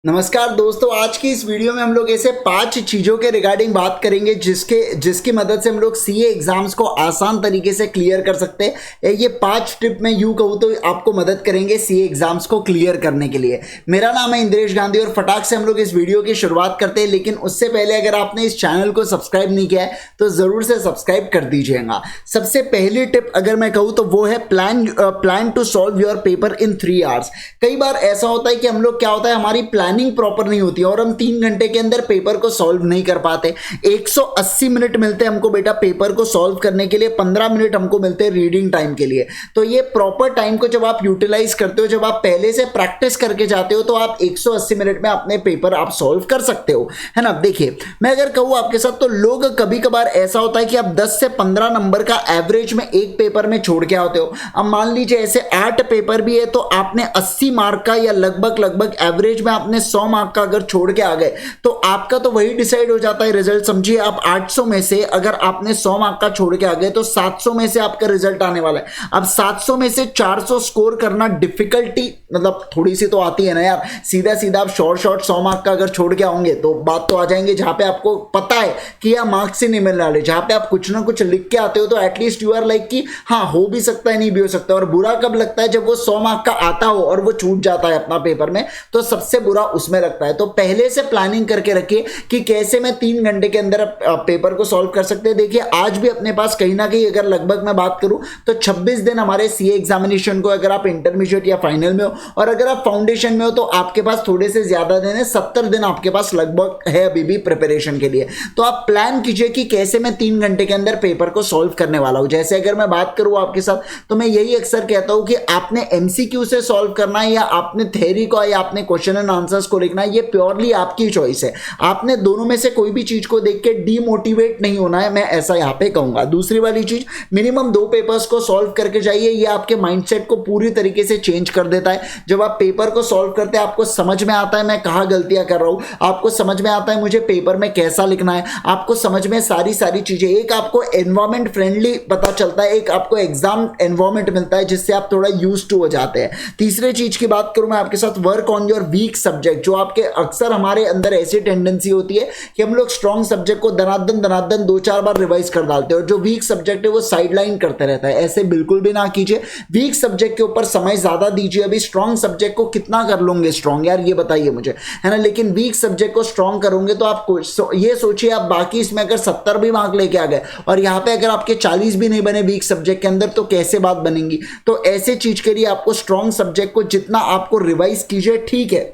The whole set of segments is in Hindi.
नमस्कार दोस्तों, आज की इस वीडियो में हम लोग ऐसे 5 चीज़ों के रिगार्डिंग बात करेंगे जिसकी मदद से हम लोग सीए एग्जाम्स को आसान तरीके से क्लियर कर सकते हैं। ये 5 टिप मैं यूँ कहूँ तो आपको मदद करेंगे सीए एग्जाम्स को क्लियर करने के लिए। मेरा नाम है इंद्रेश गांधी और फटाक से हम लोग इस वीडियो की शुरुआत करते हैं। लेकिन उससे पहले अगर आपने इस चैनल को सब्सक्राइब नहीं किया है तो ज़रूर से सब्सक्राइब कर दीजिएगा। सबसे पहली टिप अगर मैं कहूँ तो वो है plan to solve your paper in 3 hours. कई बार ऐसा होता है कि हम लोग क्या होता है, हमारी प्लानिंग प्रॉपर नहीं होती और हम 3 घंटे के अंदर पेपर को सॉल्व नहीं कर पाते। 180 मिनट मिलते हैं हमको बेटा पेपर को सॉल्व करने के लिए, 15 मिनट हमको मिलते हैं रीडिंग टाइम के लिए। तो ये प्रॉपर टाइम को जब आप यूटिलाइज करते हो, जब आप पहले से प्रैक्टिस करके जाते हो तो आप 180 मिनट में अपने पेपर आप सॉल्व कर सकते हो, है ना। देखिए मैं अगर कहूँ आपके साथ तो लोग कभी कभार ऐसा होता है कि आप 10 से 15 नंबर का एवरेज में एक पेपर में छोड़ के आते हो। अब मान लीजिए ऐसे 8 पेपर भी है तो आपने 80 मार्क का या लगभग एवरेज में आपने 100 मार्क का अगर छोड़ के आ गए तो आपका तो वही डिसाइड हो जाता है रिजल्ट। समझिए आप 800 में से अगर आपने 100 मार्क का छोड़ के आ गए तो 700 में से आपका रिजल्ट आने वाला है। अब 700 में से 400 स्कोर करना डिफिकल्टी मतलब थोड़ी सी तो आती है ना यार। सीधा सीधा आप शॉर्ट 100 मार्क का अगर छोड़ के आओगे तो बात तो आ जाएंगे जहां पे आपको पता है कि यह मार्क्स ही नहीं मिलने वाले। जहां पे आप कुछ ना कुछ लिख के आते हो तो एटलीस्ट यू आर लाइक कि हाँ हो भी सकता है नहीं भी हो सकता। और बुरा कब लगता है, जब वो 100 मार्क का आता हो और वो छूट जाता है अपना पेपर में, तो सबसे बुरा उसमें लगता है। तो पहले से प्लानिंग करके रखिए कि कैसे मैं 3 घंटे के अंदर पेपर को सॉल्व कर सकते हैं। देखिए आज भी अपने पास कहीं ना कहीं अगर लगभग मैं बात करूं तो 26 दिन हमारे सीए एग्जामिनेशन को, अगर आप इंटरमीडिएट या फाइनल में हो और अगर आप फाउंडेशन में हो तो आपके पास थोड़े से ज्यादा दिन है, 70 दिन आपके पास लगभग है अभी भी प्रिपरेशन के लिए। तो आप प्लान कीजिए कि कैसे मैं 3 घंटे के अंदर पेपर को सॉल्व करने वाला हूं। जैसे अगर मैं बात करूं आपके साथ तो मैं यही अक्सर कहता हूं कि आपने एमसीक्यू से सॉल्व करना है या आपने थ्योरी को या आपने क्वेश्चन एंड आंसर्स को लिखना है, ये प्योरली आपकी चॉइस है। आपने दोनों में से कोई भी चीज को देख के डीमोटिवेट नहीं होना है, मैं ऐसा यहां पे कहूंगा। दूसरी वाली चीज, मिनिमम 2 पेपर्स को सॉल्व करके जाइए। ये आपके माइंडसेट को पूरी तरीके से चेंज कर देता है। जब आप पेपर को सॉल्व करते हैं आपको समझ में आता है मैं कहां गलतियां कर रहा हूं, आपको समझ में आता है मुझे पेपर में कैसा लिखना है, आपको समझ में सारी चीजें। एक आपको एनवायरमेंट फ्रेंडली पता चलता है, एक आपको एग्जाम एनवायरमेंट मिलता है जिससे आप थोड़ा यूज्ड टू हो जाते हैं। तीसरे चीज की बात करूं मैं आपके साथ, work on your weak subject. जो आपके अक्सर हमारे अंदर ऐसी टेंडेंसी होती है कि हम लोग स्ट्रॉन्ग सब्जेक्ट को दनादन 2-4 बार रिवाइज कर डालते हैं और जो वीक सब्जेक्ट है वो साइडलाइन करते रहता है। ऐसे बिल्कुल भी ना कीजिए, वीक सब्जेक्ट के ऊपर समय ज्यादा दीजिए। अभी स्ट्रॉन्ग सब्जेक्ट को कितना कर लोगे स्ट्रॉन्ग यार, ये बताइए मुझे, है ना। लेकिन वीक सब्जेक्ट को स्ट्रॉन्ग करोगे तो आप ये सोचिए आप बाकी इसमें अगर 70 भी मार्क लेके आ गए और यहाँ पे अगर आपके 40 भी नहीं बने वीक सब्जेक्ट के अंदर तो कैसे बात बनेगी। तो ऐसे चीज के लिए आपको स्ट्रॉन्ग सब्जेक्ट को जितना आपको रिवाइज कीजिए, ठीक है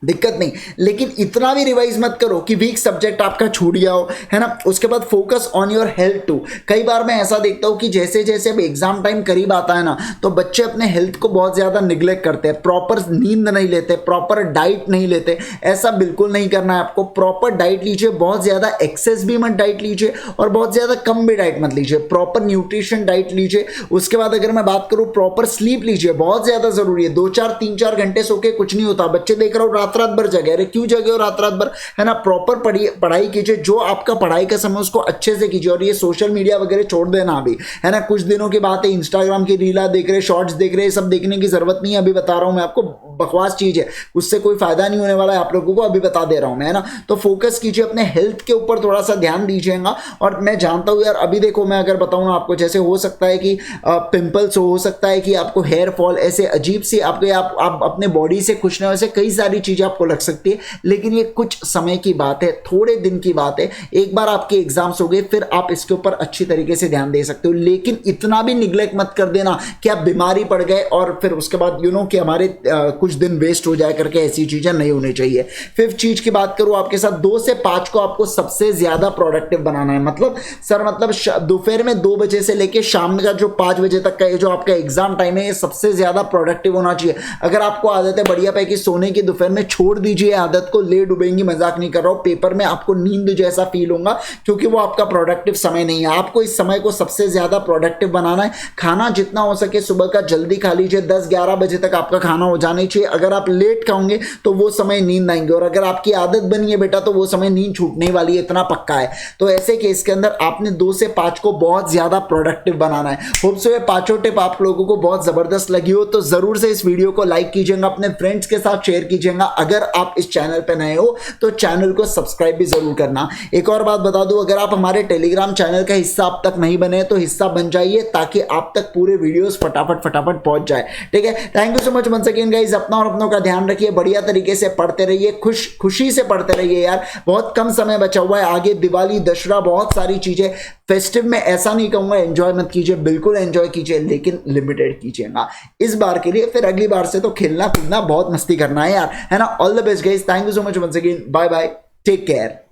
दिक्कत नहीं, लेकिन इतना भी रिवाइज मत करो कि वीक सब्जेक्ट आपका छूट गया हो, है ना। उसके बाद focus on your health too. कई बार मैं ऐसा देखता हूं कि जैसे जैसे अब एग्जाम टाइम करीब आता है ना तो बच्चे अपने हेल्थ को बहुत ज्यादा निग्लेक्ट करते हैं, प्रॉपर नींद नहीं लेते, प्रॉपर डाइट नहीं लेते। ऐसा बिल्कुल नहीं करना है आपको। प्रॉपर डाइट लीजिए, बहुत ज्यादा एक्सेस भी मत डाइट लीजिए और बहुत ज्यादा कम भी डाइट मत लीजिए। प्रॉपर न्यूट्रिशन डाइट लीजिए। उसके बाद अगर मैं बात करूं प्रॉपर स्लीप लीजिए, बहुत ज्यादा जरूरी है। 2-4 3-4 घंटे सो के कुछ नहीं होता। बच्चे देख रहा हूं रात भर जगे, अरे क्यों जगे हो रात भर, है ना। प्रॉपर पढ़ाई कीजिए, जो आपका पढ़ाई का समय उसको अच्छे से कीजिए। और ये सोशल मीडिया वगैरह छोड़ देना अभी, है ना। कुछ दिनों की बात है, इंस्टाग्राम की रीला देख रहे, शॉर्ट्स देख रहे, सब देखने की जरूरत नहीं है। अभी बता रहा हूं मैं आपको, बकवास चीज है, उससे कोई फायदा नहीं होने वाला है आप लोगों को, अभी बता दे रहा हूं मैं, है ना। तो फोकस कीजिए, अपने हेल्थ के ऊपर थोड़ा सा ध्यान दीजिएगा। और मैं जानता हूं यार, अभी देखो मैं अगर बताऊं आपको, जैसे हो सकता है कि पिंपल्स हो सकता है कि आपको हेयर फॉल, ऐसे अजीब सी आपके आप अपने बॉडी से खुश ना, ऐसे कई सारी चीजें आपको लग सकती है। लेकिन ये कुछ समय की बात है, थोड़े दिन की बात है। एक बार आपके एग्जाम्स हो गए फिर आप इसके ऊपर अच्छी तरीके से ध्यान दे सकते हो। लेकिन इतना भी निग्लेक्ट मत कर देना कि आप बीमारी पड़ गए और फिर उसके बाद कि हमारे कुछ दिन वेस्ट हो जाए करके, ऐसी चीजें नहीं होनी चाहिए। 5th चीज की बात करूं आपके साथ, 2 से 5 को आपको सबसे ज्यादा प्रोडक्टिव बनाना है। मतलब सर मतलब दोपहर में 2 बजे से लेकर शाम का जो 5 बजे तक का जो आपका एग्जाम टाइम है, ये सबसे ज्यादा प्रोडक्टिव होना चाहिए। अगर आपको आदत है बढ़िया पैकी सोने की, दोपहर में छोड़ दीजिए आदत को, ले डूबेंगी, मजाक नहीं कर रहा हूं। पेपर में आपको नींद जैसा फील होगा क्योंकि वो आपका प्रोडक्टिव समय नहीं है। आपको इस समय को सबसे ज्यादा प्रोडक्टिव बनाना है। खाना जितना हो सके सुबह का जल्दी खा लीजिए, 10-11 बजे तक आपका खाना हो जाना चाहिए। चाहिए। अगर आप लेट खाओगे तो वो समय नींद आएंगे, और अगर आपकी आदत बनी है बेटा तो वो समय नींद छूटने वाली है, इतना पक्का है। तो ऐसे केस के अंदर आपने 2 से 5 को बहुत ज्यादा प्रोडक्टिव बनाना है। होप सो ये पांचों टिप आप लोगों को बहुत जबरदस्त लगी हो, तो जरूर से इस वीडियो को लाइक कीजिएगा, अपने फ्रेंड्स के साथ शेयर कीजिएगा। अगर आप इस चैनल पर नए हो तो चैनल को सब्सक्राइब भी जरूर करना। एक और बात बता दूं, अगर आप हमारे टेलीग्राम चैनल का हिस्सा अब तक नहीं बने तो हिस्सा बन जाइए, ताकि आप तक पूरे वीडियोस फटाफट पहुंच जाए। ठीक है, thank you so much once again guys. अपना और अपनों का ध्यान रखिए, बढ़िया तरीके से पढ़ते रहिए, खुशी से पढ़ते रहिए यार, बहुत कम समय बचा हुआ है, आगे दिवाली दशहरा बहुत सारी चीजें फेस्टिव में। ऐसा नहीं कहूंगा एंजॉय मत कीजिए, बिल्कुल एंजॉय कीजिए, लेकिन लिमिटेड कीजिएगा इस बार के लिए। फिर अगली बार से तो खेलना कूदना बहुत मस्ती करना है यार, है ना। All the best guys, thank you so much once again, bye bye, take care.